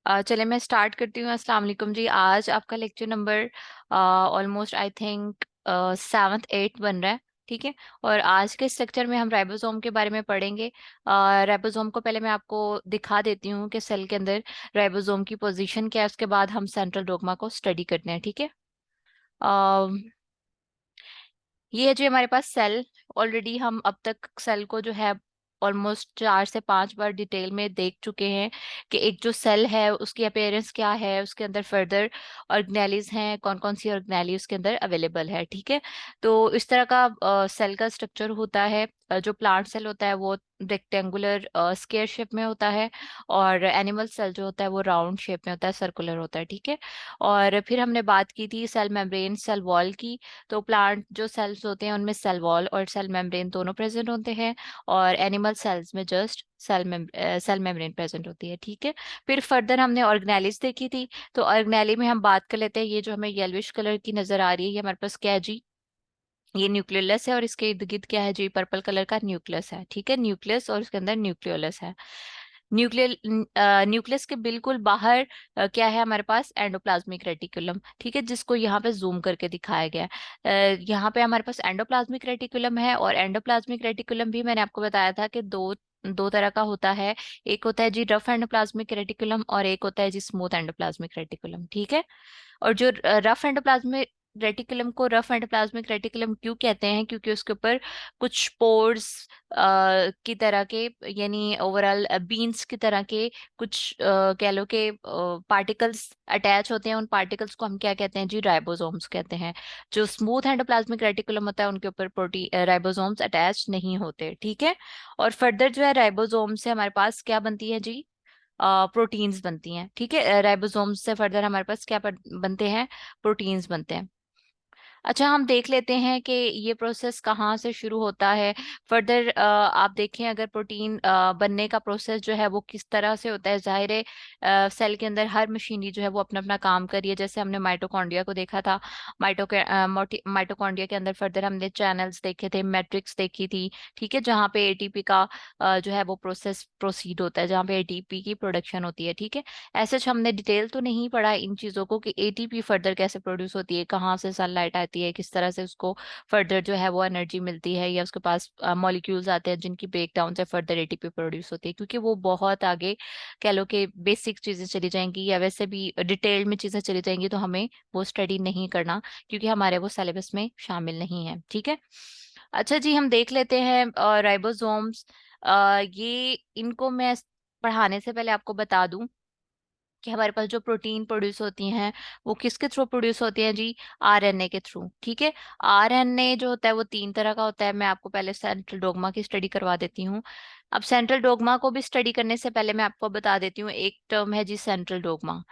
चले मैं स्टार्ट करती हूँ। अस्सलाम वालेकुम जी। आज आपका lecture number almost I think 7th 8th बन रहा है। ठीक है। और आज के इस लेक्चर में हम राइबोसोम के बारे में पढ़ेंगे। राइबोसोम को पहले मैं आपको दिखा देती हूँ कि सेल के अंदर राइबोसोम की पोजीशन क्या है, उसके बाद हम सेंट्रल डोग्मा को स्टडी करते हैं। ठीक है। ये है जी हमारे पास सेल। ऑलरेडी हम अब तक सेल को जो है ऑलमोस्ट 4 से 5 बार डिटेल में देख चुके हैं कि एक जो सेल है उसकी अपेयरेंस क्या है, उसके अंदर फर्दर ऑर्गेनेलीज हैं, कौन कौन सी ऑर्गेनेली उसके अंदर अवेलेबल है। ठीक है। तो इस तरह का सेल का स्ट्रक्चर होता है। जो प्लांट सेल होता है वो रेक्टेंगुलर स्क्वायर शेप में होता है, और एनिमल सेल जो होता है वो राउंड शेप में होता है, सर्कुलर होता है। ठीक है। और फिर हमने बात की थी सेल मेम्ब्रेन सेल वॉल की। तो प्लांट जो सेल्स होते हैं उनमें सेल वॉल और सेल मेम्ब्रेन दोनों प्रेजेंट होते हैं, और एनिमल सेल्स में जस्ट सेल मेम्ब्रेन प्रेजेंट होती है। ठीक है। फिर फर्दर हमने ऑर्गेनेलिस देखी थी। तो ऑर्गेनेली में हम बात कर लेते हैं। ये जो हमें येलोइश कलर की नजर आ रही है, ये हमारे पास क्या है जी? ये न्यूक्लियस है, और इसके इर्द गिर्द क्या है जी? पर्पल कलर का न्यूक्लियस है। ठीक है। न्यूक्लियस और उसके अंदर न्यूक्लियोलस है। न्यूक्लियल न्यूक्लियस के बिल्कुल बाहर क्या है हमारे पास? Endoplasmic reticulum. ठीक है, जिसको यहाँ पे जूम करके दिखाया गया है। यहाँ पे हमारे पास एंडोप्लाज्मिक रेटिकुलम है, और एंडोप्लाज्मिक रेटिकुलम भी मैंने आपको बताया था कि दो दो तरह का होता है। एक होता है जी रफ एंडोप्लाज्मिक रेटिकुलम, और एक होता है जी स्मूथ एंडोप्लाज्मिक रेटिकुलम। ठीक है। और जो रफ एंडोप्लाज्मिक रेटिकुलम को रफ एंडोप्लाज्मिक रेटिकुलम क्यों कहते हैं? क्योंकि उसके ऊपर कुछ पोर्स की तरह के, यानी ओवरऑल बीन्स की तरह के कुछ कह लो कि पार्टिकल्स अटैच होते हैं। उन पार्टिकल्स को हम क्या कहते हैं जी? राइबोसोम्स कहते हैं। जो स्मूथ एंडोप्लाज्मिक रेटिकुलम होता है उनके ऊपर प्रोटीन राइबोसोम्स अटैच नहीं होते। ठीक है। और फर्दर जो है राइबोसोम से हमारे पास क्या बनती है जी? प्रोटीन्स बनती हैं। ठीक है। राइबोसोम्स से फर्दर हमारे पास क्या बनते हैं? प्रोटीन्स बनते हैं। अच्छा, हम देख लेते हैं कि ये प्रोसेस कहाँ से शुरू होता है। फर्दर आप देखें, अगर प्रोटीन बनने का प्रोसेस जो है वो किस तरह से होता है। जाहिर है सेल के अंदर हर मशीनरी जो है वो अपना अपना काम कर रही है। जैसे हमने माइटोकॉन्ड्रिया को देखा था। माइटोकॉन्ड्रिया के अंदर फर्दर हमने चैनल्स देखे थे, मैट्रिक्स देखी थी। ठीक है। जहाँ पे एटीपी का जो है वो प्रोसेस प्रोसीड होता है, जहाँ पे एटीपी की प्रोडक्शन होती है। ठीक है। ऐसे हमने डिटेल तो नहीं पढ़ा इन चीज़ों को कि एटीपी फर्दर कैसे प्रोड्यूस होती है, कहाँ से सनलाइट आती है, किस तरह से उसको फर्दर जो है वो एनर्जी मिलती है, या उसके पास मॉलिक्यूल्स आते हैं जिनकी ब्रेकडाउन से फर्दर एटीपी प्रोड्यूस होती है। क्योंकि वो बहुत आगे कह लो कि बेसिक चीज़ें चली जाएंगी, या वैसे भी डिटेल में चीज़ें चली जाएंगी, तो हमें वो स्टडी नहीं करना, क्योंकि हमारे वो सिलेबस में शामिल नहीं है। ठीक है। अच्छा जी, हम देख लेते हैं राइबोसोम्स। ये इनको मैं पढ़ाने से पहले आपको बता दूं कि हमारे पास जो प्रोटीन प्रोड्यूस होती हैं वो किसके थ्रू प्रोड्यूस होती हैं जी? आरएनए के थ्रू। ठीक है। आरएनए जो होता है वो 3 तरह का होता है। मैं आपको पहले सेंट्रल डोग्मा की स्टडी करवा देती हूँ। अब सेंट्रल डोग्मा को भी स्टडी करने से पहले मैं आपको बता देती हूँ, एक टर्म है जी सेंट्रल डोग्मा।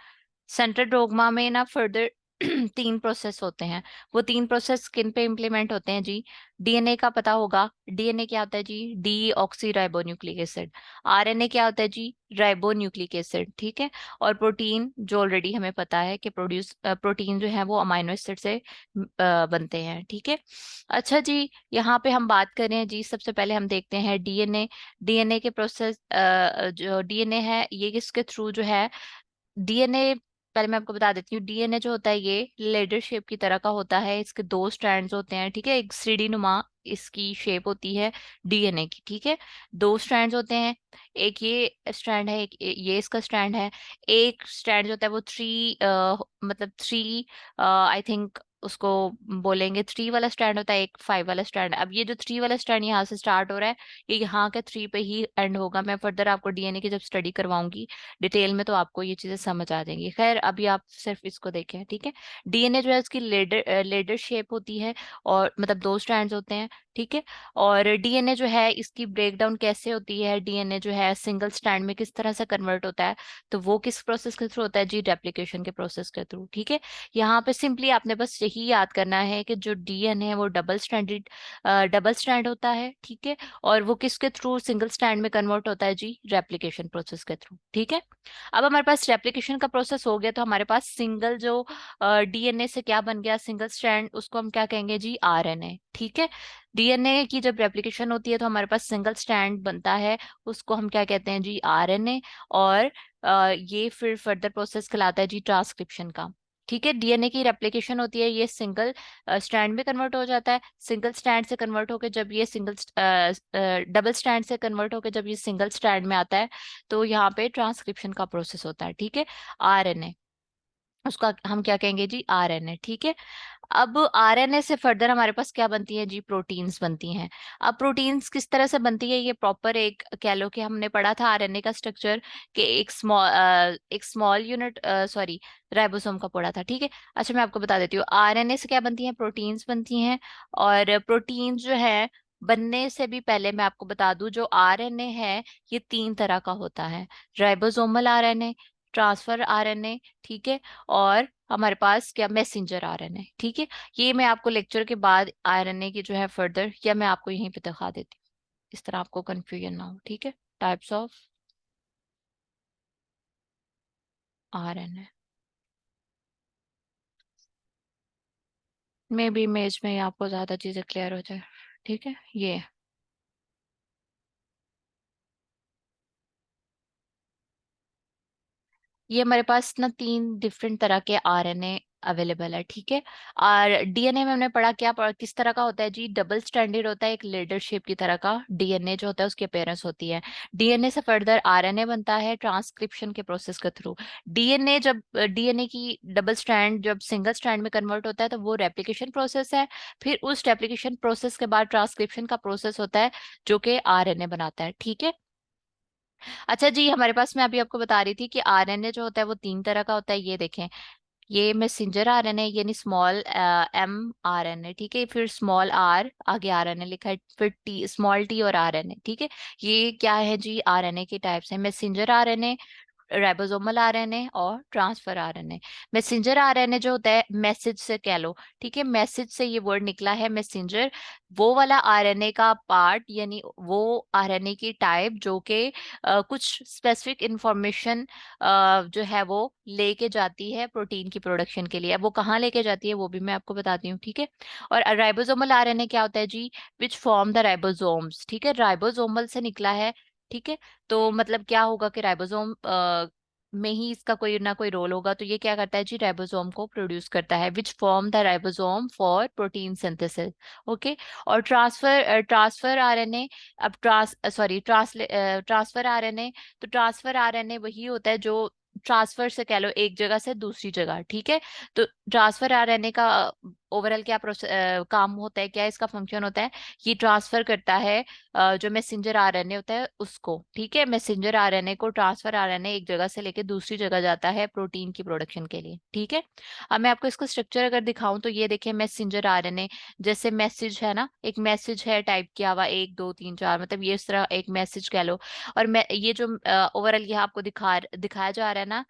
सेंट्रल डोग्मा में ना फर्दर 3 प्रोसेस होते हैं। वो 3 प्रोसेस किन पे इम्प्लीमेंट होते हैं जी? डीएनए का पता होगा। डीएनए क्या होता है जी? Deoxyribonucleic acid. RNA क्या होता है जी? Ribo nucleic acid. ठीक है। और प्रोटीन जो ऑलरेडी हमें पता है कि प्रोटीन जो है वो अमाइनो एसिड से बनते हैं। ठीक है। अच्छा जी, यहाँ पे हम बात करें जी, सबसे पहले हम देखते हैं डीएनए। डीएनए के प्रोसेस, जो डीएनए है ये किसके थ्रू जो है? डीएनए, पहले मैं आपको बता देती हूँ, डीएनए जो होता है ये लेडर शेप की तरह का होता है। इसके 2 स्ट्रैंड्स होते हैं। ठीक है। एक सीढ़ी नुमा इसकी शेप होती है डीएनए की। ठीक है। 2 स्ट्रैंड्स होते हैं। एक ये स्ट्रैंड है, एक ये इसका स्ट्रैंड है। एक स्ट्रैंड जो होता है वो मतलब 3, आई थिंक उसको बोलेंगे 3 वाला स्टैंड होता है, एक 5 वाला स्टैंड। अब ये जो 3 वाला स्टैंड यहाँ से स्टार्ट हो रहा है, ये यहाँ के 3 पे ही एंड होगा। मैं फर्दर आपको डीएनए की जब स्टडी करवाऊंगी डिटेल में तो आपको ये चीजें समझ आ जाएंगी। खैर अभी आप सिर्फ इसको देखें। ठीक है। डीएनए जो है उसकी लेडर शेप होती है, और मतलब 2 स्ट्रैंड्स होते हैं। ठीक है। और डीएनए जो है इसकी ब्रेकडाउन कैसे होती है? डीएनए जो है सिंगल स्ट्रैंड में किस तरह से कन्वर्ट होता है? तो वो किस प्रोसेस के थ्रू होता है जी? रेप्लिकेशन के प्रोसेस के थ्रू। ठीक है। यहाँ पे सिंपली आपने बस यही याद करना है कि जो डीएनए है वो डबल स्ट्रैंड होता है। ठीक है। और वो किसके थ्रू सिंगल स्ट्रैंड में कन्वर्ट होता है जी? रेप्लिकेशन प्रोसेस के थ्रू। ठीक है। अब हमारे पास रेप्लिकेशन का प्रोसेस हो गया, तो हमारे पास सिंगल जो डीएनए से क्या बन गया? सिंगल स्ट्रैंड, उसको हम क्या कहेंगे जी? आरएनए। ठीक है। डीएनए की जब रेप्लिकेशन होती है तो हमारे पास सिंगल स्ट्रैंड बनता है, उसको हम क्या कहते हैं जी? आरएनए। और ये फिर फर्दर प्रोसेस कहलाता है जी ट्रांसक्रिप्शन का। ठीक है, डीएनए की रेप्लिकेशन होती है, ये सिंगल स्ट्रैंड में कन्वर्ट हो जाता है, सिंगल स्ट्रैंड से कन्वर्ट होकर जब ये डबल स्ट्रैंड से कन्वर्ट होकर जब ये सिंगल स्ट्रैंड में आता है, तो यहाँ पे ट्रांसक्रिप्शन का प्रोसेस होता है। ठीक है, आरएनए, उसका हम क्या कहेंगे जी, आरएनए। ठीक है, अब आरएनए से फर्दर हमारे पास क्या बनती है जी, प्रोटीन्स बनती हैं। अब प्रोटीन्स किस तरह से बनती है, ये प्रॉपर एक कह लो कि हमने पढ़ा था आरएनए का स्ट्रक्चर, कि एक स्मॉल यूनिट, सॉरी, राइबोसोम का पढ़ा था। ठीक है, अच्छा मैं आपको बता देती हूँ आरएनए से क्या बनती है, प्रोटीन्स बनती हैं। और प्रोटीन्स जो है बनने से भी पहले मैं आपको बता दूं, जो आरएनए है ये तीन तरह का होता है, राइबोसोमल आरएनए, ट्रांसफर आरएनए, ठीक है, और हमारे पास क्या, मैसेंजर आरएनए। ठीक है, ये मैं आपको लेक्चर के बाद आरएनए की जो है फर्दर, या मैं आपको यहीं पे दिखा देती हूँ, इस तरह आपको कंफ्यूजन ना हो। ठीक है, types of RNA, may be image में ही आपको ज्यादा चीजें क्लियर हो जाए। ठीक है, ये हमारे पास ना तीन डिफरेंट तरह के आरएनए अवेलेबल है। ठीक है, और डीएनए में हमने पढ़ा, क्या पढ़ा, किस तरह का होता है जी, डबल स्टैंडर्ड होता है, एक लेडर शेप की तरह का डीएनए जो होता है उसकी अपेयरेंस होती है। डीएनए से फर्दर आरएनए बनता है ट्रांसक्रिप्शन के प्रोसेस के थ्रू। डीएनए जब डीएनए की डबल स्ट्रैंड जब सिंगल स्ट्रैंड में कन्वर्ट होता है तो वो रेप्लिकेशन प्रोसेस है। फिर उस रेप्लिकेशन प्रोसेस के बाद ट्रांसक्रिप्शन का प्रोसेस होता है, जो कि आरएनए बनाता है। ठीक है, अच्छा जी, हमारे पास मैं अभी आपको बता रही थी कि आरएनए जो होता है वो तीन तरह का होता है, ये देखें, ये मैसेंजर आरएनए यानी स्मॉल एम आरएनए, ठीक है, फिर स्मॉल आर आगे आरएनए लिखा है, फिर टी, स्मॉल टी और आरएनए। ठीक है, ये क्या है जी, आरएनए के टाइप्स हैं, मैसेंजर आरएनए, राइबोसोमल आरएनए और ट्रांसफर आरएनए। मैसेंजर आरएनए जो होता है मैसेज से कह लो, ठीक है, मैसेज से ये वर्ड निकला है मैसेंजर, वो वाला आरएनए का पार्ट, यानी वो आरएनए की टाइप जो कि कुछ स्पेसिफिक इंफॉर्मेशन जो है वो लेके जाती है प्रोटीन की प्रोडक्शन के लिए। अब वो कहाँ लेके जाती है वो भी मैं आपको बताती हूँ। ठीक है, और राइबोसोमल आरएनए क्या होता है जी, विच फॉर्म द राइबोसोम्स। ठीक है, राइबोसोमल से निकला है। ठीक है, तो मतलब क्या होगा कि राइबोसोम में ही इसका कोई ना कोई रोल होगा, तो ये क्या करता है जी, राइबोसोम को प्रोड्यूस करता है, which form the ribosome for protein synthesis. Okay, और ट्रांसफर आरएनए, अब ट्रांसफर आरएनए, तो ट्रांसफर आरएनए वही होता है जो ट्रांसफर से कह लो एक जगह से दूसरी जगह। ठीक है, तो ट्रांसफर आरएनए का ओवरऑल क्या काम होता है, क्या इसका फंक्शन होता है, ये ट्रांसफर करता है जो मैसेंजर आरएनए होता है उसको। ठीक है, मैसेंजर आरएनए को ट्रांसफर आरएनए एक जगह से लेके दूसरी जगह जाता है प्रोटीन की प्रोडक्शन के लिए। ठीक है, अब मैं आपको इसका स्ट्रक्चर अगर दिखाऊं तो ये देखिए, मैसेंजर आरएनए, जैसे मैसेज है ना, एक मैसेज है टाइप किया हुआ, एक दो तीन चार, मतलब ये इस तरह एक मैसेज कह लो। और मैं ये जो ओवरऑल ये आपको दिखाया जा रहा है ना,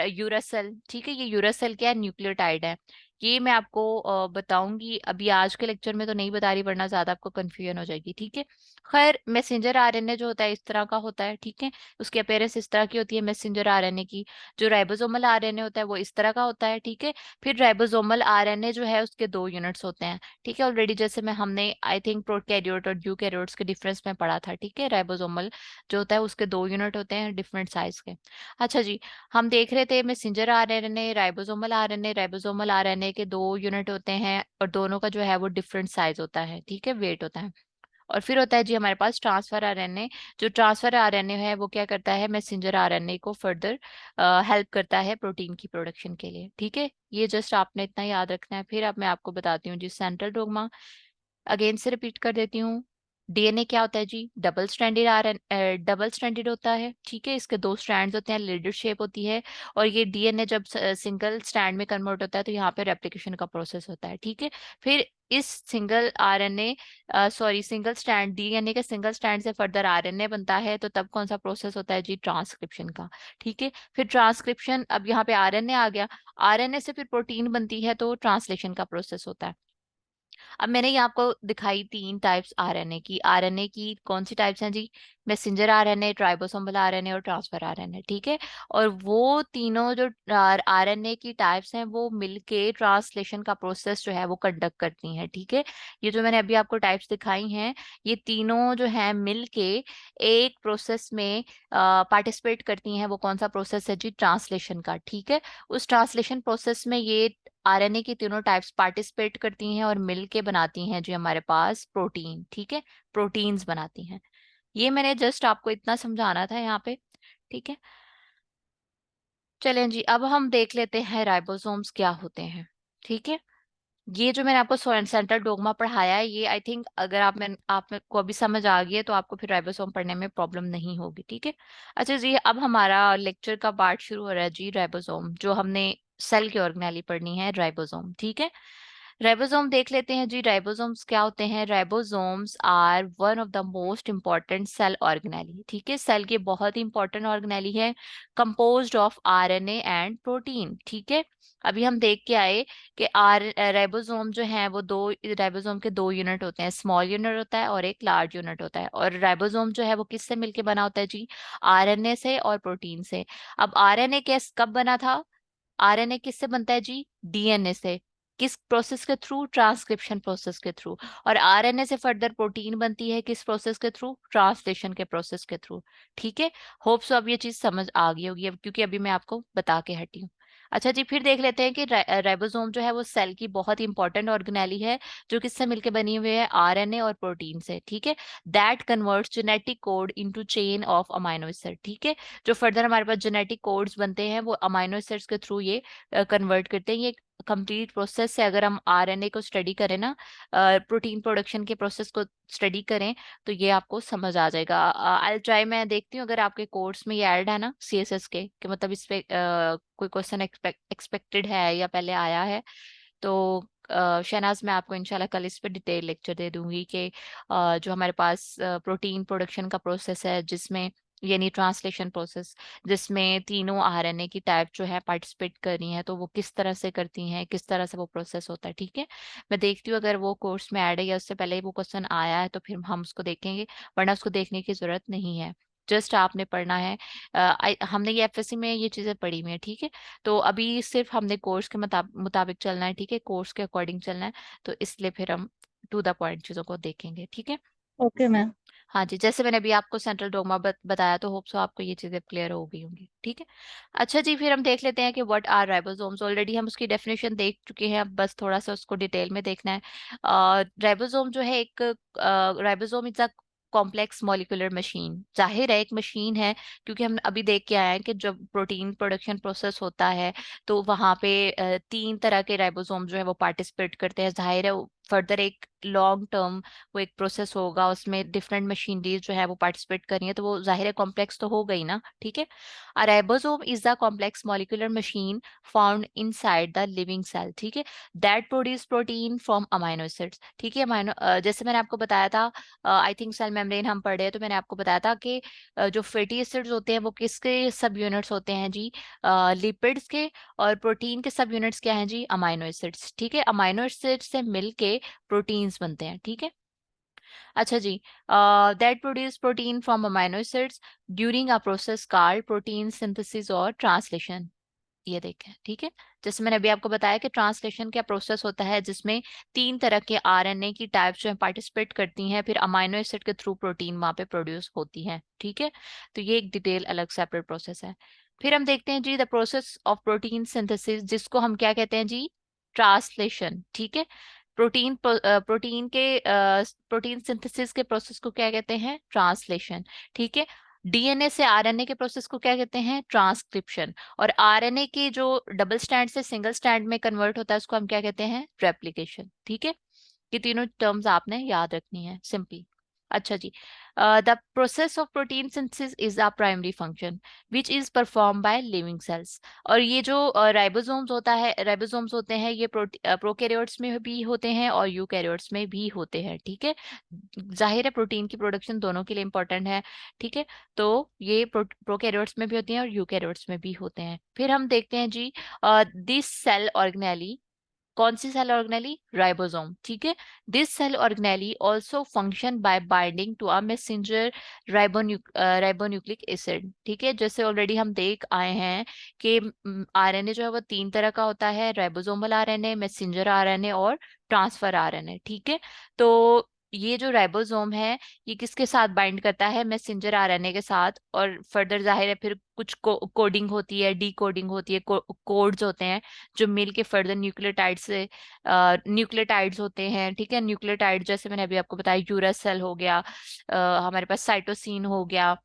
यूरासेल, ठीक है, ये यूरासेल क्या है, न्यूक्लियोटाइड है। ये मैं आपको बताऊंगी, अभी आज के लेक्चर में तो नहीं बता रही वरना ज्यादा आपको कंफ्यूजन हो जाएगी। ठीक है, खैर मैसेंजर आरएनए जो होता है इस तरह का होता है। ठीक है, उसकी अपीयरेंस इस तरह की होती है मैसेंजर आरएनए की। जो राइबोसोमल आरएनए होता है वो इस तरह का होता है। ठीक है, फिर राइबोसोमल आरएनए जो है उसके दो यूनिट्स होते हैं। ठीक है, ऑलरेडी जैसे मैं हमने आई थिंक प्रोकैरियोट और यूकैरियोट्स के डिफरेंस में पढ़ा था। ठीक है, राइबोसोमल जो होता है उसके दो यूनिट होते हैं डिफरेंट साइज के। अच्छा जी, हम देख रहे थे messenger RNA, ribosomal RNA, ribosomal RNA के दो यूनिट होते हैं और दोनों का जो है वो डिफरेंट साइज होता है। ठीक है, वेट होता है। और फिर होता है जी हमारे पास ट्रांसफर आरएनए। जो ट्रांसफर आरएनए है वो क्या करता है, मैसेंजर आरएनए को फर्दर हेल्प करता है प्रोटीन की प्रोडक्शन के लिए। ठीक है, ये जस्ट आपने इतना याद रखना है। फिर अब मैं आपको बताती हूँ जी सेंट्रल डोग्मा, अगेन से रिपीट कर देती हूँ। डीएनए क्या होता है जी, डबल स्ट्रैंडेड डबल स्ट्रैंडेड होता है। ठीक है, इसके दो स्ट्रैंड्स होते हैं, लीडर शेप होती है। और ये डीएनए जब सिंगल स्ट्रैंड में कन्वर्ट होता है तो यहाँ पे रेप्लिकेशन का प्रोसेस होता है। ठीक है, फिर इस single RNA sorry single strand DNA के सिंगल स्ट्रैंड से फर्दर आरएनए बनता है, तो तब कौन सा प्रोसेस होता है जी, ट्रांसक्रिप्शन का। ठीक है, फिर ट्रांसक्रिप्शन, अब यहाँ पे आरएनए आ गया, आरएनए से फिर प्रोटीन बनती है तो ट्रांसलेशन का प्रोसेस होता है। अब मैंने ये आपको दिखाई 3 टाइप्स आरएनए की। आरएनए की कौन सी टाइप्स हैं जी? मैसेंजर आरएनए, ट्राइबोसोमल आरएनए और ट्रांसफर आरएनए, ठीक है। और वो तीनों जो आरएनए की टाइप्स हैं वो मिलके ट्रांसलेशन का प्रोसेस जो है वो कंडक्ट करती हैं, ठीक है। ये जो मैंने अभी आपको टाइप्स दिखाई हैं, ये तीनों जो है मिलके एक प्रोसेस में पार्टिसिपेट करती हैं। वो कौन सा प्रोसेस है जी? ट्रांसलेशन का, ठीक है। उस ट्रांसलेशन प्रोसेस में ये आरएनए की तीनों टाइप्स पार्टिसिपेट करती हैं और मिलके बनाती हैं जो हमारे पास प्रोटीन, ठीक है। प्रोटीन्स बनाती हैं। ये मैंने जस्ट आपको इतना समझाना था यहाँ पे, ठीक है। चलें जी, अब हम देख लेते हैं राइबोसोम्स क्या होते हैं, ठीक है। ये जो मैंने आपको सेंट्रल डोग्मा पढ़ाया है, ये आई थिंक अगर आप में को अभी समझ आ गई है तो आपको फिर राइबोसोम पढ़ने में प्रॉब्लम नहीं होगी, ठीक है। अच्छा जी, अब हमारा लेक्चर का पार्ट शुरू हो रहा है जी, राइबोसोम। जो हमने सेल की ऑर्गेनेली पढ़नी है, राइबोसोम, ठीक है। राइबोसोम देख लेते हैं जी। राइबोसोम्स क्या होते हैं? Ribosomes are one of the most important cell organelles, ठीक है। सेल की बहुत ही इंपॉर्टेंट ऑर्गेनेली है, composed of RNA and protein, ठीक है। अभी हम देख के आए कि राइबोसोम जो है वो दो, राइबोसोम के दो यूनिट होते हैं, स्मॉल यूनिट होता है और एक लार्ज यूनिट होता है। और राइबोसोम जो है वो किससे मिलके बना होता है जी? आरएनए से और प्रोटीन से। अब आरएनए कैस कब बना था? आरएनए किससे बनता है जी? डीएनए से। किस प्रोसेस के थ्रू? ट्रांसक्रिप्शन प्रोसेस के थ्रू। और आरएनए से फर्दर प्रोटीन बनती है किस प्रोसेस के थ्रू? ट्रांसलेशन के प्रोसेस के थ्रू, ठीक है। होप सो अब ये चीज समझ आ गई होगी, अब क्योंकि अभी मैं आपको बता के हटी हूँ। अच्छा जी, फिर देख लेते हैं कि राइबोसोम जो है वो सेल की बहुत इंपॉर्टेंट ऑर्गेनेली है, जो किससे मिलकर बनी हुई है? आरएनए और प्रोटीन से, ठीक है। That converts genetic code into chain of amino acid, ठीक है। जो फर्दर हमारे पास जेनेटिक कोड्स बनते हैं वो अमाइनो एसिड्स के थ्रू ये कन्वर्ट करते हैं। ये कंप्लीट प्रोसेस है। अगर हम आरएनए को स्टडी करें ना, प्रोटीन प्रोडक्शन के प्रोसेस को स्टडी करें, तो ये आपको समझ आ जाएगा। आई ट्राई, मैं देखती हूँ अगर आपके कोर्स में ये ऐड है ना सीएसएस के, कि मतलब इस पे कोई क्वेश्चन एक्सपेक्टेड है या पहले आया है, तो शहनाज मैं आपको इंशाल्लाह कल इस पे डिटेल लेक्चर दे दूंगी कि जो हमारे पास प्रोटीन प्रोडक्शन का प्रोसेस है, जिसमें यानी ट्रांसलेशन प्रोसेस, जिसमें तीनों आरएनए की टाइप जो है पार्टिसिपेट कर रही हैं, तो वो किस तरह से करती हैं, किस तरह से वो प्रोसेस होता है, ठीक है। मैं देखती हूँ अगर वो कोर्स में ऐड है या उससे पहले ही वो क्वेश्चन आया है तो फिर हम उसको देखेंगे, वरना उसको देखने की जरूरत नहीं है। जस्ट आपने पढ़ना है। हमने ये एफएससी में ये चीजें पढ़ी हुई है, ठीक है। तो अभी सिर्फ हमने कोर्स के मुताबिक चलना है, ठीक है, कोर्स के अकॉर्डिंग चलना है। तो इसलिए फिर हम टू द पॉइंट चीजों को देखेंगे, ठीक है। Okay ma'am. हाँ जी, जैसे मैंने अभी आपको सेंट्रल डोगमा बताया, तो होप सो आपको ये चीजें क्लियर हो गई होंगी, ठीक है। अच्छा जी, फिर हम देख लेते हैं कि व्हाट आर राइबोसोम्स। ऑलरेडी हम उसकी डेफिनेशन देख चुके हैं, अब बस थोड़ा सा उसको डिटेल में देखना है। राइबोसोम जो है एक, ribosome is a complex molecular machine. जाहिर है एक मशीन है, क्योंकि हम अभी देख के आए हैं कि जब प्रोटीन प्रोडक्शन प्रोसेस होता है तो वहाँ पे 3 तरह के राइबोसोम जो है वो पार्टिसिपेट करते हैं। जाहिर है फर्दर एक लॉन्ग टर्म वो एक प्रोसेस होगा, उसमें डिफरेंट मशीनरीज जो है वो पार्टिसिपेट कर रही है, तो वो जाहिर है कॉम्प्लेक्स तो हो गई ना, ठीक है। A ribosome is the complex molecular machine found inside the living cell, ठीक है, that produce protein from amino acids, ठीक है। जैसे मैंने आपको बताया था, आई थिंक सेल मेम्ब्रेन हम पढ़े हैं, तो मैंने आपको बताया था कि जो फैटी एसिड्स होते हैं वो किसके सब यूनिट्स होते हैं जी? लिपिड्स के। और प्रोटीन के सब यूनिट्स क्या हैं जी? अमाइनो एसिड्स, ठीक है। अमाइनो एसिड्स से मिलके प्रोटीन्स बनते हैं, ठीक है। अच्छा जी, that produce protein from amino acids during a process called protein synthesis और ट्रांसलेशन। ये देखें, ठीक है। जैसे मैंने अभी आपको बताया कि ट्रांसलेशन का प्रोसेस होता है जिसमें 3 तरह के आरएनए की टाइप जो है पार्टिसिपेट करती हैं, फिर अमाइनो एसिड के थ्रू प्रोटीन वहां पे प्रोड्यूस होती है, ठीक है। तो ये एक डिटेल अलग सेपरेट प्रोसेस है। फिर हम देखते हैं जी the process of protein synthesis, जिसको हम क्या कहते हैं जी? ट्रांसलेशन, ठीक है। प्रोटीन सिंथेसिस के प्रोसेस को क्या कहते हैं? ट्रांसलेशन, ठीक है। डीएनए से आरएनए के प्रोसेस को क्या कहते हैं? ट्रांसक्रिप्शन। और आरएनए की जो डबल स्टैंड से सिंगल स्टैंड में कन्वर्ट होता है उसको हम क्या कहते हैं? रेप्लिकेशन, ठीक है। ये तीनों टर्म्स आपने याद रखनी है सिंपली। अच्छा जी, the process of protein synthesis is a primary function which is perform by living cells. और ये जो राइबोसोम्स होते हैं, ये प्रोकैरियोट्स में भी होते हैं और यूकैरियोट्स में भी होते हैं, ठीक है। जाहिर है प्रोटीन की प्रोडक्शन दोनों के लिए इंपॉर्टेंट है, ठीक है। तो ये प्रोकैरियोट्स में भी होती हैं और यूकैरियोट्स में भी होते हैं। फिर हम देखते हैं जी, दिस सेल ऑर्गेनेली कौन सी सेल ऑर्गेनेली? राइबोसोम, ठीक है। This cell organelles also function by binding to a messenger ribonucleic acid, ठीक है। जैसे ऑलरेडी हम देख आए हैं कि आरएनए जो है वो तीन तरह का होता है, राइबोसोमल आरएनए, मैसेंजर आरएनए और ट्रांसफर आरएनए, ठीक है। तो ये जो राइबोसोम है ये किसके साथ बाइंड करता है? मैसेंजर आरएनए के साथ, और फर्दर जाहिर है फिर कुछ कोडिंग होती है, डी कोडिंग होती है, कोड्स होते हैं जो मिल के फर्दर न्यूक्लियोटाइड से न्यूक्लियोटाइड्स होते हैं, ठीक है। न्यूक्लियोटाइड जैसे मैंने अभी आपको बताया, यूरासिल हो गया, हमारे पास साइटोसिन हो गया।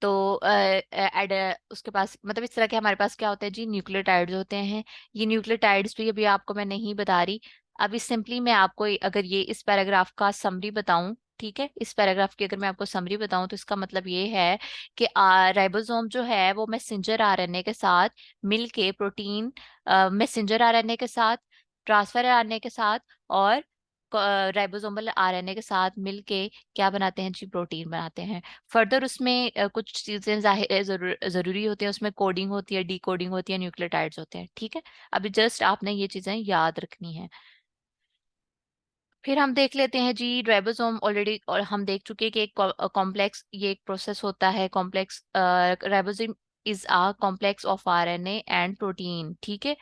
तो एड उसके पास मतलब इस तरह के हमारे पास क्या होता है जी? न्यूक्लियोटाइड्स होते हैं। ये न्यूक्लियोटाइड्स भी अभी आपको मैं नहीं बता रही। अभी सिंपली मैं आपको अगर ये इस पैराग्राफ का समरी बताऊं, ठीक है, इस पैराग्राफ की अगर मैं आपको समरी बताऊं तो इसका मतलब ये है कि राइबोसोम जो है वो मैसेंजर आरएनए के साथ मिलके प्रोटीन, मैसेंजर आरएनए के साथ, ट्रांसफर आरएनए के साथ और राइबोसोमल आरएनए के साथ मिलके क्या बनाते हैं जी? प्रोटीन बनाते हैं। फर्दर उसमें कुछ चीजें जरूरी होती हैं, उसमें कोडिंग होती है, डी कोडिंग होती है, न्यूक्लियोटाइड्स होते हैं, ठीक है। अभी जस्ट आपने ये चीजें याद रखनी है। फिर हम देख लेते हैं जी राइबोसोम ऑलरेडी, और हम देख चुके हैं कि एक कॉम्प्लेक्स, ये एक प्रोसेस होता है complex. Ribosome is a complex of RNA and protein, ठीक है,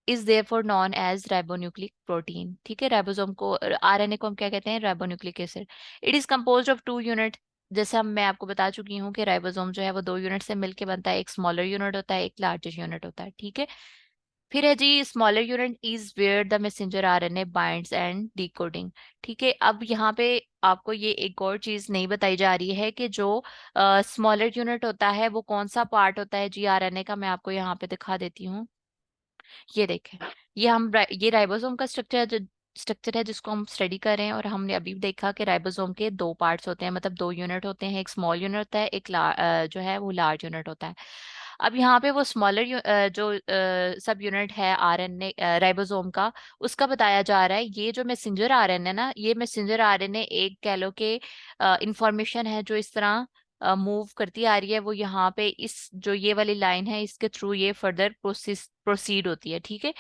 is therefore known as ribonucleic protein, ठीक है। राइबोसोम को, आरएनए को हम क्या कहते हैं? Ribonucleic acid. It is composed of two unit. जैसे हम मैं आपको बता चुकी हूँ कि राइबोसोम जो है वो दो यूनिट से मिलके बनता है, एक स्मॉलर यूनिट होता है, एक लार्जेस्ट यूनिट होता है, ठीक है। फिर है जी smaller unit is where the messenger RNA binds and decoding, ठीक है। अब यहाँ पे आपको ये एक और चीज नहीं बताई जा रही है कि जो स्मॉलर यूनिट होता है वो कौन सा पार्ट होता है जी आरएनए का। मैं आपको यहाँ पे दिखा देती हूँ। ये देखें, ये राइबोसोम का स्ट्रक्चर है जिसको हम स्टडी कर रहे हैं, और हमने अभी देखा कि राइबोसोम के दो पार्ट्स होते हैं, मतलब दो यूनिट होते हैं, एक स्मॉल यूनिट होता है, एक जो है वो लार्ज यूनिट होता है। अब यहाँ पे वो स्मॉलर जो सब यूनिट है आरएनए राइबोसोम का, उसका बताया जा रहा है। ये जो मैसेंजर आरएनए ना, ये मैसेंजर आरएनए एक कह लो के इंफॉर्मेशन है जो इस तरह मूव करती आ रही है, वो यहाँ पे इस जो ये वाली लाइन है इसके थ्रू ये फर्दर प्रोसीड होती है, ठीक है।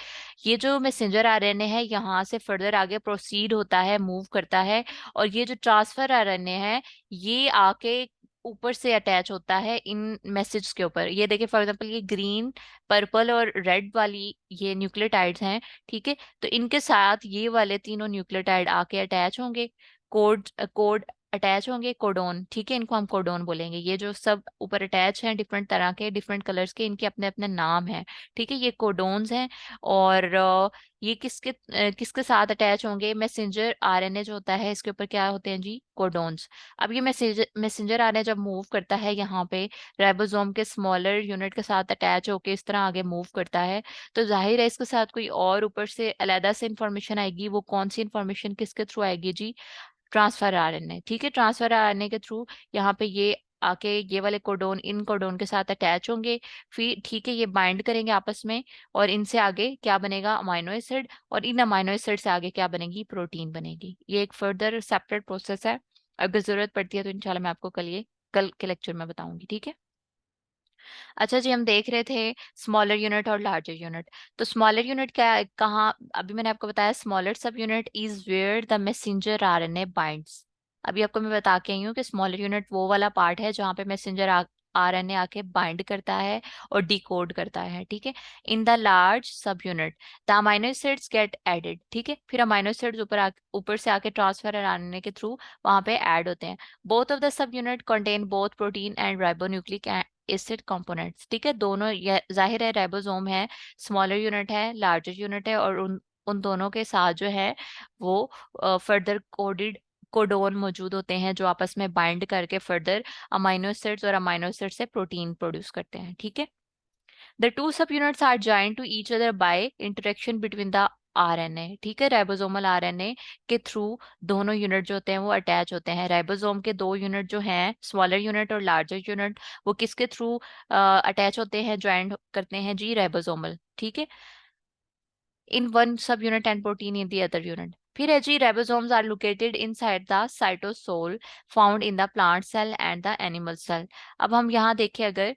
ये जो मैसेंजर आरएनए है यहाँ से फर्दर आगे प्रोसीड होता है, मूव करता है, और ये जो ट्रांसफर आरएनए है ये आके ऊपर से अटैच होता है इन मैसेज के ऊपर। ये देखिए फॉर एग्जांपल ये ग्रीन, पर्पल और रेड वाली ये न्यूक्लियोटाइड्स हैं, ठीक है। तो इनके साथ ये वाले तीनों न्यूक्लियोटाइड आके अटैच होंगे, कोड कोड अटैच होंगे, कोडोन, ठीक है, इनको हम कोडोन बोलेंगे। ये जो सब ऊपर अटैच हैं डिफरेंट तरह के, डिफरेंट कलर्स के, इनके अपने अपने नाम हैं, ठीक है, ये कोडोन्स हैं। और ये किसके साथ अटैच होंगे? मैसेंजर आरएनए जो होता है इसके ऊपर क्या होते हैं जी? कोडोन्स। अब ये मैसेंजर आरएनए जब मूव करता है यहाँ पे राइबोसोम के स्मॉलर यूनिट के साथ अटैच होके इस तरह आगे मूव करता है, तो जाहिर है इसके साथ कोई और ऊपर से अलग से इंफॉर्मेशन आएगी। वो कौन सी इंफॉर्मेशन किसके थ्रू आएगी जी? ट्रांसफर आरएनए, ठीक है। ट्रांसफर आरएनए के थ्रू यहाँ पे ये आके ये वाले कोडोन इन कोडोन के साथ अटैच होंगे, फिर ठीक है ये बाइंड करेंगे आपस में, और इनसे आगे क्या बनेगा? अमाइनो एसिड, और इन अमाइनो एसिड से आगे क्या बनेगी? प्रोटीन बनेगी। ये एक फर्दर सेपरेट प्रोसेस है। अगर जरूरत पड़ती है तो इंशाल्लाह मैं आपको कल के लेक्चर में बताऊंगी, ठीक है। अच्छा जी, हम देख रहे थे स्मॉलर यूनिट और लार्जर यूनिट। तो स्मॉलर यूनिट क्या है, कहाँ? अभी मैंने आपको बताया smaller sub unit is where the messenger RNA binds. अभी आपको मैं बता के आई हूँ कि स्मॉलर यूनिट वो वाला पार्ट है जहाँ पे मैसेंजर आरएनए आके बाइंड करता है और डिकोड करता है, ठीक है। In the large sub unit the amino acids get added, ठीक है। फिर अमाइनो एसिड्स ऊपर से आके ट्रांसफर आरएनए के थ्रू वहां पे ऐड होते हैं। Both of the sub unit contain both protein and ribonucleic acid components, ठीक है। दोनों जाहिर है राइबोसोम है, स्मॉलर यूनिट है, लार्जर यूनिट है, और उन उन दोनों के साथ जो है वो फर्दर कोडोन मौजूद होते हैं जो आपस में बाइंड करके फर्दर अमाइनो एसिड्स और अमाइनो एसिड से प्रोटीन प्रोड्यूस करते हैं, ठीक है। The two sub units are joined to each other by interaction between the RNA, ठीक है। राइबोसोमल आरएनए के थ्रू दोनों यूनिट जो होते हैं वो अटैच होते हैं। राइबोसोम के दो यूनिट जो हैं, स्मॉलर यूनिट और लार्जर यूनिट, वो किसके थ्रू अटैच होते हैं, ज्वाइंट करते हैं जी? राइबोसोमल, ठीक है। In one subunit and protein in the other unit. फिर है जी ribosomes are located inside the cytosol found in the plant cell and the animal cell. अब हम यहाँ देखें अगर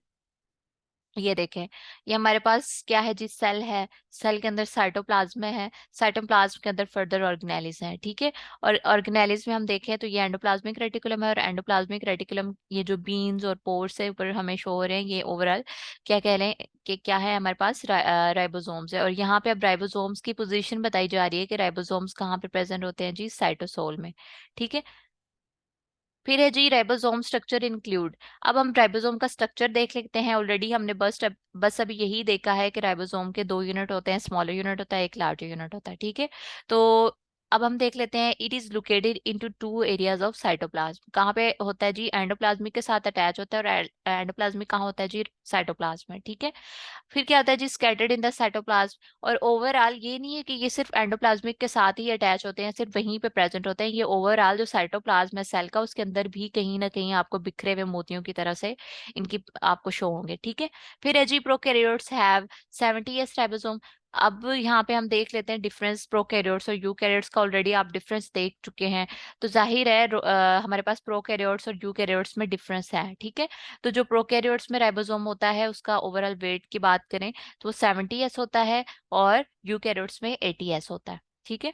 ये देखें, ये हमारे पास क्या है जी, सेल है। सेल के अंदर साइटोप्लाज्म है। साइटोप्लाज्म के अंदर फर्दर ऑर्गेनेलिज है, ठीक है। और ऑर्गेनेलिज में हम देखें तो ये एंडोप्लाज्मिक रेटिकुलम है, और एंडोप्लाज्मिक रेटिकुलम ये जो बीन्स और पोर्स से ऊपर हमें शो हो रहे हैं, ये ओवरऑल क्या कह रहे हैं कि क्या है, हमारे पास राइबोसोम्स है। और यहाँ पे अब राइबोसोम्स की पोजीशन बताई जा रही है कि राइबोसोम्स कहाँ पे प्रेजेंट होते हैं जी, साइटोसोल में, ठीक है। फिर है जी राइबोसोम स्ट्रक्चर इंक्लूड। अब हम राइबोसोम का स्ट्रक्चर देख लेते हैं। ऑलरेडी हमने बस अभी यही देखा है कि राइबोसोम के दो यूनिट होते हैं, स्मॉलर यूनिट होता है, एक लार्जर यूनिट होता है, ठीक है। तो अब हम देख लेते हैं, it is located into two areas of cytoplasm. कहाँ पे होता है जी, एंडोप्लाज्मिक के साथ अटैच होता है, और एंडोप्लाज्मिक कहाँ होता है जी, साइटोप्लाज्म में, ठीक है। फिर क्या होता है जी, स्कैटर्ड इन द साइटोप्लाज्म। और ओवरऑल ये नहीं है कि ये सिर्फ एंडोप्लाज्मिक के साथ ही अटैच होते हैं, सिर्फ वहीं पे प्रेजेंट होते हैं। ये ओवरऑल जो साइटोप्लाज्म है सेल का, उसके अंदर भी कहीं ना कहीं आपको बिखरे हुए मोतियों की तरह से इनकी आपको शो होंगे, ठीक है। फिर है जी प्रोकैरियोट्स हैव 70s राइबोसोम। अब यहाँ पे हम देख लेते हैं डिफरेंस प्रोकैरियोट्स और यूकैरियोट्स का। ऑलरेडी आप डिफरेंस देख चुके हैं, तो जाहिर है हमारे पास प्रोकैरियोट्स और यूकैरियोट्स में डिफरेंस है, ठीक है। तो जो प्रोकैरियोट्स में राइबोसोम होता है, उसका ओवरऑल वेट की बात करें तो वो 70s होता है, और यूकैरियोट्स में 80s होता है, ठीक है।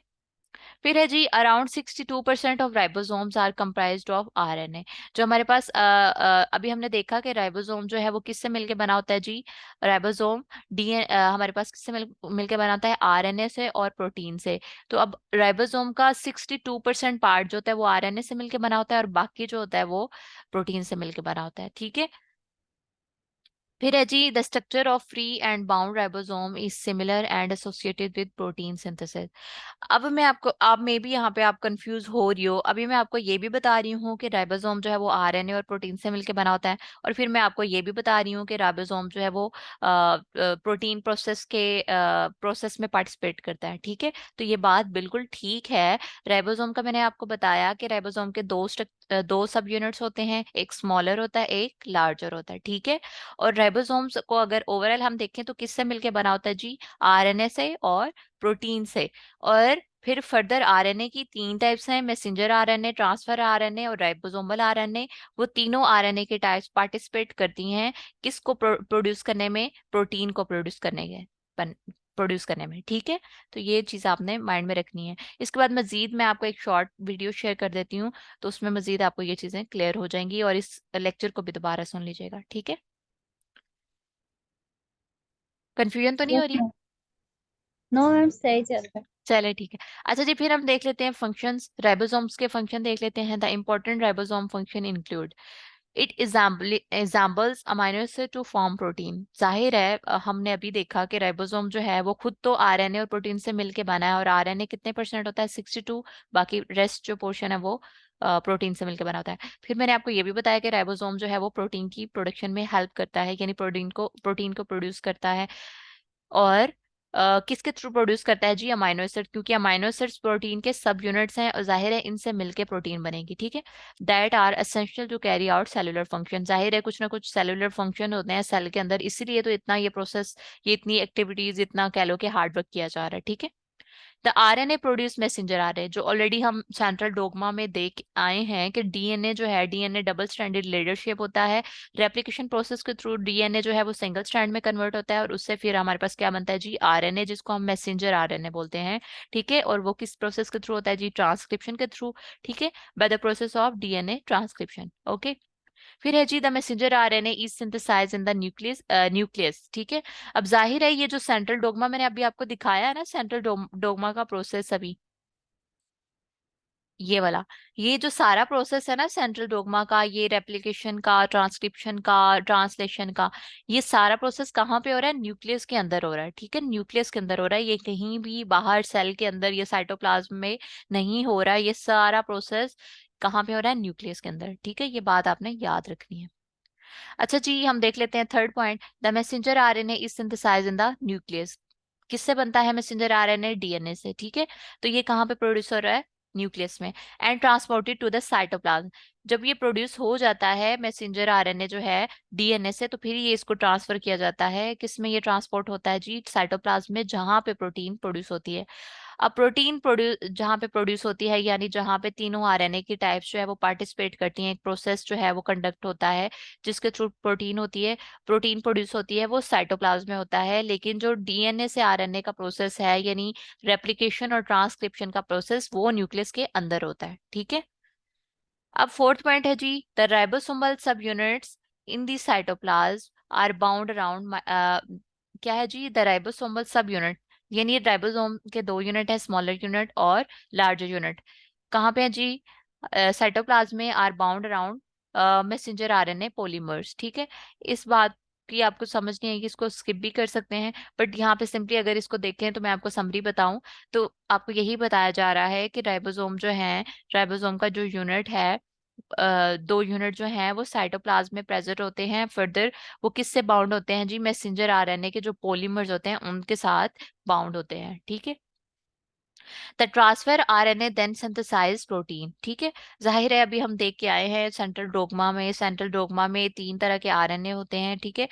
फिर है जी, around 62% of ribosomes are comprised of RNA. जो हमारे पास अभी हमने देखा कि राइबोसोम जो है वो किससे मिलके बना होता है जी, राइबोसोम हमारे पास किससे मिलके बना होता है, आरएनए से और प्रोटीन से। तो अब राइबोसोम का 62% पार्ट जो होता है वो आरएनए से मिलके बना होता है, और बाकी जो होता है वो प्रोटीन से मिलके बना होता है, ठीक है। फिर है जी, the structure of free and bound ribosome is similar and associated with protein synthesis. अब मैं आपको, आप मे बी यहाँ पे आप कंफ्यूज हो रही हो। अभी मैं आपको ये भी बता रही हूँ कि राइबोसोम जो है वो आरएनए और प्रोटीन से मिलकर बना होता है, और फिर मैं आपको ये भी बता रही हूँ कि राइबोसोम जो है वो प्रोटीन प्रोसेस के प्रोसेस में पार्टिसिपेट करता है, ठीक है। तो ये बात बिल्कुल ठीक है। राइबोसोम का मैंने आपको बताया कि राइबोसोम के दो सब यूनिट्स होते हैं, एक स्मॉलर होता है, एक लार्जर होता है, ठीक है। और राइबोसोम्स को अगर ओवरऑल हम देखें तो किससे मिलके बना होता है जी, आरएनए से और प्रोटीन से। और फिर फर्दर आरएनए की तीन टाइप्स हैं, मैसेंजर आरएनए, ट्रांसफर आरएनए और राइबोसोमल आरएनए। वो तीनों आरएनए के टाइप्स पार्टिसिपेट करती हैं किसको प्रोड्यूस करने में, प्रोटीन को प्रोड्यूस करने में, ठीक है। तो ये चीज़ आपने माइंड में रखनी है। इसके बाद मजीद मैं आपको एक शॉर्ट वीडियो शेयर कर देती हूँ, तो उसमें मजीद आपको ये चीज़ें क्लियर हो जाएंगी, और इस लेक्चर को भी दोबारा सुन लीजिएगा, ठीक है। कंफ्यूजन तो नहीं यस हो रही? मैम। नो मैम, सही चल रहा है। चले ठीक है। अच्छा जी, फिर हम देख लेते हैं फंक्शंस, राइबोसोम्स के फंक्शन देख लेते हैं। The important ribosome function include, it examples amino acid to form protein. जाहिर है हमने अभी देखा कि राइबोसोम जो है वो खुद तो आरएनए और प्रोटीन से मिलके बना है, और आरएनए कितने परसेंट होता है, 62। बाकी रेस्ट जो पोर्शन है वो प्रोटीन से मिलकर बना होता है। फिर मैंने आपको ये भी बताया कि राइबोसोम जो है वो प्रोटीन की प्रोडक्शन में हेल्प करता है, यानी प्रोटीन को प्रोड्यूस करता है। और किसके थ्रू प्रोड्यूस करता है जी, अमाइनो एसिड, क्योंकि अमाइनो एसिड्स प्रोटीन के सब यूनिट्स हैं, और जाहिर है इनसे मिलके प्रोटीन बनेगी, ठीक है। That are essential to carry out cellular function. जाहिर है कुछ ना कुछ सेलुलर फंक्शन होते हैं सेल के अंदर, इसीलिए तो इतना ये प्रोसेस, ये इतनी एक्टिविटीज, इतना कह लो कि हार्ड वर्क किया जा रहा है, ठीक है। The RNA produce messenger RNA, जो ऑलरेडी हम सेंट्रल डोग्मा में देख आए हैं कि डीएनए जो है, डीएनए डबल स्ट्रैंडेड लीडरशिप होता है। रेप्लिकेशन प्रोसेस के थ्रू डीएनए जो है वो सिंगल स्ट्रैंड में कन्वर्ट होता है, और उससे फिर हमारे पास क्या बनता है जी, आरएनए, जिसको हम मैसेंजर आरएनए बोलते हैं, ठीक है। और वो किस प्रोसेस के थ्रू होता है जी, ट्रांसक्रिप्शन के थ्रू, ठीक है, by the process of DNA transcription, okay. फिर है जी, the messenger RNA is synthesize in the nucleus, ठीक है। अब जाहिर है ये जो सेंट्रल डोग्मा मैंने अभी आपको दिखाया है ना, सेंट्रल डोग्मा का प्रोसेस अभी, ये वाला, ये जो सारा प्रोसेस है ना सेंट्रल डोग्मा का, ये रेप्लिकेशन का, ट्रांसक्रिप्शन का, ट्रांसलेशन का, ये सारा प्रोसेस कहाँ पे हो रहा है, न्यूक्लियस के अंदर हो रहा है, ठीक है। न्यूक्लियस के अंदर हो रहा है, ये कहीं भी बाहर सेल के अंदर या साइटोप्लाज्म में नहीं हो रहा है। ये सारा प्रोसेस कहाँ पे हो रहा है, न्यूक्लियस के अंदर, ठीक है। ये बात आपने याद रखनी है। अच्छा जी, हम देख लेते हैं third point, the messenger RNA is synthesize in the nucleus. किससे बनता है मैसेंजर आरएनए, डीएनए से, ठीक है। तो ये कहाँ पे प्रोड्यूस हो रहा है, न्यूक्लियस में। And transported to the cytoplasm. जब ये प्रोड्यूस हो जाता है मैसेंजर आरएनए जो है डीएनए से, तो फिर ये इसको ट्रांसफर किया जाता है, किस में ये ट्रांसपोर्ट होता है जी, साइटोप्लाज्म में, जहाँ पे प्रोटीन प्रोड्यूस होती है। अब प्रोटीन प्रोड्यूस जहाँ पे प्रोड्यूस होती है, यानी जहाँ पे तीनों आरएनए की टाइप्स जो है वो पार्टिसिपेट करती हैं, एक प्रोसेस जो है वो कंडक्ट होता है जिसके थ्रू प्रोटीन होती है, प्रोटीन प्रोड्यूस होती है, वो साइटोप्लाज्म में होता है। लेकिन जो डीएनए से आरएनए का प्रोसेस है, यानी रेप्लिकेशन और ट्रांसक्रिप्शन का प्रोसेस, वो न्यूक्लियस के अंदर होता है। ठीक है। अब फोर्थ पॉइंट है जी, the ribosomal sub units in the cytoplasm are bound around, क्या है जी, द राइबोसोमल सब यूनिट, यानी राइबोसोम के दो यूनिट है, स्मॉलर यूनिट और लार्जर यूनिट। कहाँ पे है जी? साइटोप्लाज्म में are bound around messenger RNA polymers. ठीक है। इस बात की आपको समझ नहीं आएगी, इसको स्किप भी कर सकते हैं, बट यहाँ पे सिंपली अगर इसको देखें तो मैं आपको समरी बताऊं तो आपको यही बताया जा रहा है कि राइबोसोम जो है, राइबोसोम का जो यूनिट है, दो यूनिट जो हैं वो साइटोप्लाज्म में प्रेजेंट होते हैं। फर्दर वो किससे बाउंड होते हैं जी? मैसेंजर आरएनए के जो पॉलीमर्स होते हैं उनके साथ बाउंड होते हैं। ठीक है। The transfer RNA then synthesize protein. ठीक है। जाहिर है अभी हम देख के आए हैं सेंट्रल डोग्मा में, सेंट्रल डोग्मा में तीन तरह के आरएनए होते हैं। ठीक है।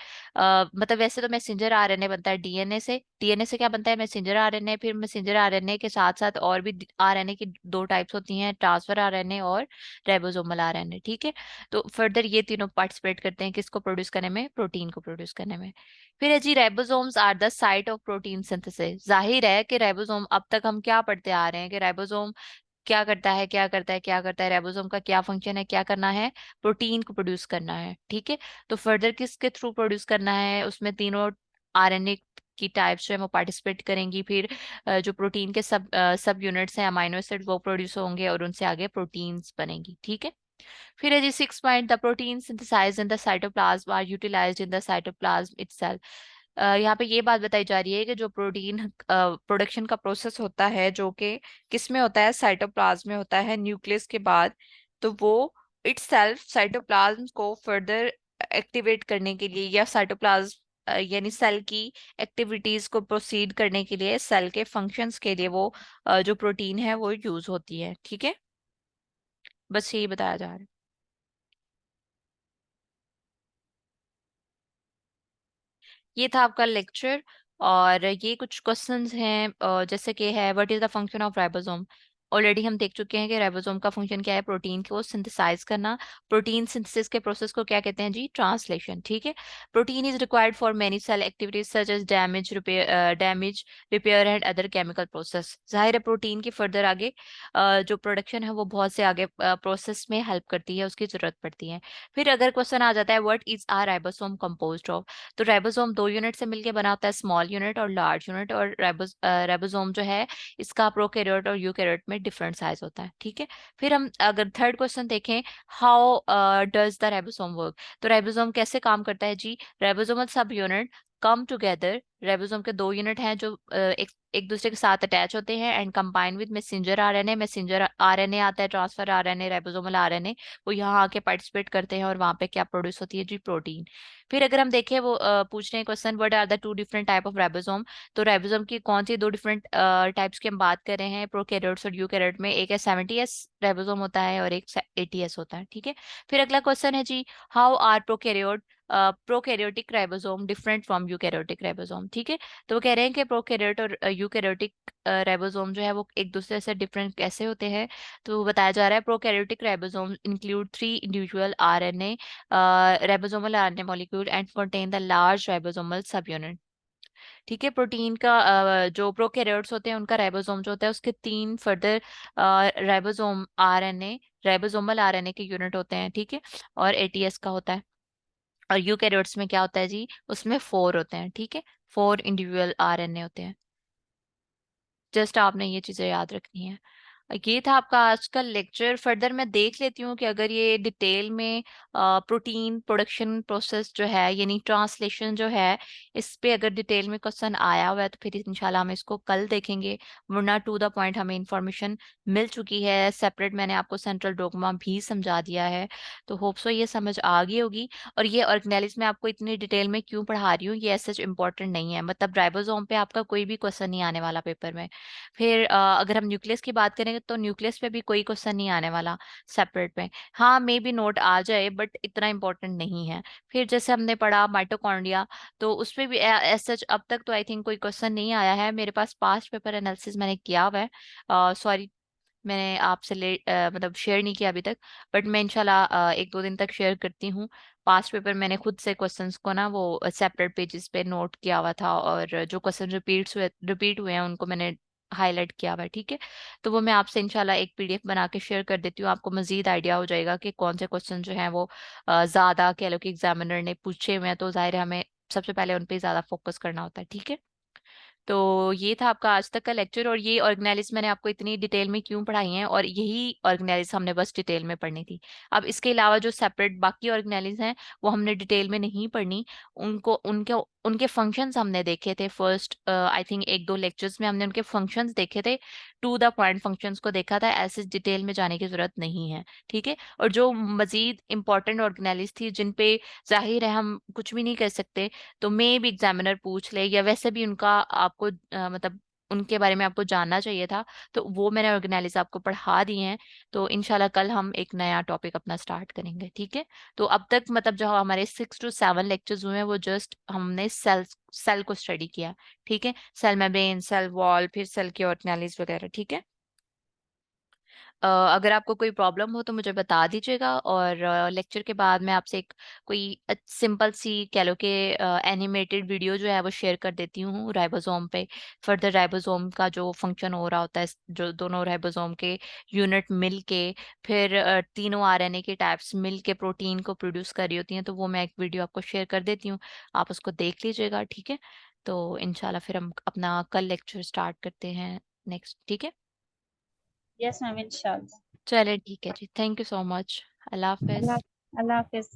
मतलब वैसे तो मैसेंजर आरएनए बनता है डीएनए से, डीएनए से क्या बनता है? Messenger RNA. फिर मैसेंजर आरएनए के साथ साथ और भी आरएनए की दो टाइप्स होती हैं, ट्रांसफर आरएनए और राइबोसोमल आरएनए। ठीक है। तो फर्दर ये तीनों पार्टिसिपेट करते हैं किसको प्रोड्यूस करने में? प्रोटीन को प्रोड्यूस करने में। फिर है जी, ribosomes are the site of protein synthesis. जाहिर है कि राइबोसोम, अब तक हम क्या पढ़ते आ रहे हैं कि राइबोसोम क्या करता है, क्या करता है, क्या करता है, राइबोसोम का क्या फंक्शन है, क्या करना है? प्रोटीन को प्रोड्यूस करना है। ठीक है। तो फर्दर किसके थ्रू प्रोड्यूस करना है? उसमें तीनों आरएनए की टाइप्स जो है वो पार्टिसिपेट करेंगी। फिर जो प्रोटीन के सब यूनिट्स हैं, अमाइनो एसिड, वो प्रोड्यूस होंगे और उनसे आगे प्रोटीन्स बनेंगी। ठीक है। फिर है जी six point, the protein synthesized in the cytoplasm are utilized in the cytoplasm itself. यहाँ पे ये बात बताई जा रही है कि जो प्रोटीन प्रोडक्शन का प्रोसेस होता है जो कि किस में होता है? साइटोप्लाज्म में होता है, न्यूक्लियस के बाद। तो वो इटसेल्फ साइटोप्लाज्म को फर्दर एक्टिवेट करने के लिए, या साइटोप्लाज्म यानी सेल की एक्टिविटीज को प्रोसीड करने के लिए, सेल के फंक्शंस के लिए वो जो प्रोटीन है वो यूज होती है। ठीक है। बस यही बताया जा रहा है। ये था आपका लेक्चर। और ये कुछ क्वेश्चंस हैं, जैसे कि है, what is the function of ribosome. Already हम देख चुके हैं कि राइबोसोम का फंक्शन क्या है? प्रोटीन को सिंथेसाइज करना। प्रोटीन सिंथेसिस के प्रोसेस को क्या कहते हैं जी? ट्रांसलेशन। ठीक है। Protein is required for many cell activities such as damage repair and other chemical process. जाहिर है प्रोटीन की फर्दर आगे जो प्रोडक्शन है वो बहुत से आगे प्रोसेस में हेल्प करती है, उसकी जरूरत पड़ती है। फिर अगर क्वेश्चन आ जाता है, what is are ribosome composed of. तो राइबोसोम दो यूनिट से मिलकर बना होता है, स्मॉल यूनिट और लार्ज यूनिट। और राइबोसोम जो है इसका प्रोकैरियोट और यूकैरियोट में डिफरेंट साइज होता है। ठीक है। फिर हम अगर थर्ड क्वेश्चन देखें, how does the ribosome work. तो राइबोसोम कैसे काम करता है जी? राइबोसोमल सब यूनिट कम टुगेदर, राइबोसोम के दो यूनिट हैं जो एक दूसरे के साथ अटैच होते हैं and combine with messenger RNA. Messenger RNA आता है, ट्रांसफर आरएनए, राइबोसोमल आरएनए, वो यहाँ आके पार्टिसिपेट करते हैं और वहां पे क्या प्रोड्यूस होती है जी? प्रोटीन। फिर अगर हम देखें, वो पूछ रहे हैं question, what are the two different type of ribosome. तो राइबोसोम की कौन सी दो डिफरेंट टाइप्स की हम बात कर रहे हैं? प्रोकैरियोट्स और यूकैरियोट में। एक है 70s राइबोसोम होता है और एक 80s होता है। ठीक है। फिर अगला क्वेश्चन है जी, how are prokaryotic ribosome different from eukaryotic ribosome. ठीक है। तो वो कह रहे हैं कि प्रोकैरियोट और यूकैरियोटिक राइबोसोम जो है वो एक दूसरे से डिफरेंट कैसे होते हैं। तो वो बताया जा रहा है, prokaryotic ribosome include three individual RNA ribosomal RNA molecule and contain the large ribosomal सब यूनिट। ठीक है। प्रोटीन का जो प्रोकैरियोट्स होते हैं उनका राइबोसोम जो होता है उसके तीन further ribosome RNA, ribosomal RNA के यूनिट होते हैं। ठीक है। और एटीएस का होता है। और यूकैरियोट्स में क्या होता है जी? उसमें फोर होते हैं। ठीक है। फोर इंडिविजुअल आरएनए होते हैं। जस्ट आपने ये चीजें याद रखनी है। ये था आपका आज का लेक्चर। फर्दर मैं देख लेती हूँ कि अगर ये डिटेल में प्रोटीन प्रोडक्शन प्रोसेस जो है, यानी ट्रांसलेशन जो है, इस पे अगर डिटेल में क्वेश्चन आया हुआ है तो फिर इंशाल्लाह हम इसको कल देखेंगे। वरना टू द पॉइंट हमें इंफॉर्मेशन मिल चुकी है, सेपरेट मैंने आपको सेंट्रल डोग्मा भी समझा दिया है। तो होप सो ये समझ आ गई होगी। और ये ऑर्गेनेलिस में आपको इतनी डिटेल में क्यों पढ़ा रही हूँ, ये सच इंपॉर्टेंट नहीं है। मतलब राइबोसोम पे आपका कोई भी क्वेश्चन नहीं आने वाला पेपर में। फिर अगर हम न्यूक्लियस की बात करें में तो न्यूक्लियस पे भी कोई क्वेश्चन नहीं आने वाला सेपरेट में। हाँ मे बी नोट आ जाए बट इतना इंपॉर्टेंट नहीं है। फिर जैसे हमने पढ़ा माइटोकॉन्ड्रिया, तो उसमें भी एज सच अब तक तो आई थिंक कोई क्वेश्चन नहीं आया है। मेरे पास पास्ट पेपर एनालिसिस मैंने किया हुआ है, सॉरी मैंने आपसे मतलब शेयर नहीं किया अभी तक, बट मैं इंशाल्लाह एक दो दिन तक शेयर करती हूँ। पास्ट पेपर मैंने खुद से क्वेश्चंस को ना वो सेपरेट पेजेस पे नोट किया हुआ था, और जो क्वेश्चन रिपीट हुए हैं उनको मैंने हाईलाइट किया हुआ है, ठीक है। तो वो मैं आपसे इंशाल्लाह एक पीडीएफ बना के शेयर कर देती हूँ, आपको मजीद आइडिया हो जाएगा कि कौन से क्वेश्चन जो हैं वो ज्यादा कह लो कि एग्जामिनर ने पूछे हुए हैं, तो जाहिर है हमें सबसे पहले उन पे ज्यादा फोकस करना होता है, ठीक है। तो ये था आपका आज तक का लेक्चर, और ये ऑर्गेनाइज मैंने आपको इतनी डिटेल में क्यों पढ़ाई हैं, और यही ऑर्गेनाइज हमने बस डिटेल में पढ़नी थी। अब इसके अलावा जो सेपरेट बाकी ऑर्गेनाइज हैं वो हमने डिटेल में नहीं पढ़नी। उनको उनके उनके फंक्शंस हमने देखे थे फर्स्ट आई थिंक एक दो लेक्चर्स में हमने उनके फंक्शंस देखे थे, टू द पॉइंट फंक्शंस को देखा था, ऐसे डिटेल में जाने की जरूरत नहीं है, ठीक है। और जो मजीद इंपॉर्टेंट ऑर्गेनाइज थी जिन पे जाहिर है हम कुछ भी नहीं कर सकते, तो मे भी एग्जामिनर पूछ ले, या वैसे भी उनका आपको मतलब उनके बारे में आपको जानना चाहिए था, तो वो मैंने ऑर्गेनाइज आपको पढ़ा दिए हैं। तो इंशाल्लाह कल हम एक नया टॉपिक अपना स्टार्ट करेंगे, ठीक है। तो अब तक मतलब जो हमारे 6 to 7 लेक्चर्स हुए हैं वो जस्ट हमने सेल को स्टडी किया, ठीक है। सेल मेम्ब्रेन, सेल वॉल, फिर सेल के ऑर्गेनाइज वगैरह, ठीक है। अगर आपको कोई प्रॉब्लम हो तो मुझे बता दीजिएगा, और लेक्चर के बाद मैं आपसे एक कोई सिंपल सी कह लो कि एनिमेटेड वीडियो जो है वो शेयर कर देती हूँ राइबोसोम पे। फर्दर राइबोसोम का जो फंक्शन हो रहा होता है, जो दोनों राइबोसोम के यूनिट मिल के फिर तीनों आरएनए के टाइप्स मिल के प्रोटीन को प्रोड्यूस कर रही होती हैं, तो वो मैं एक वीडियो आपको शेयर कर देती हूँ, आप उसको देख लीजिएगा, ठीक है। तो इंशाल्लाह फिर हम अपना कल लेक्चर स्टार्ट करते हैं नेक्स्ट, ठीक है। यस मैम इंशाल्लाह। चले ठीक है जी, थैंक यू सो मच। अल्लाह हाफिज। अल्लाह अल्लाह हाफिज।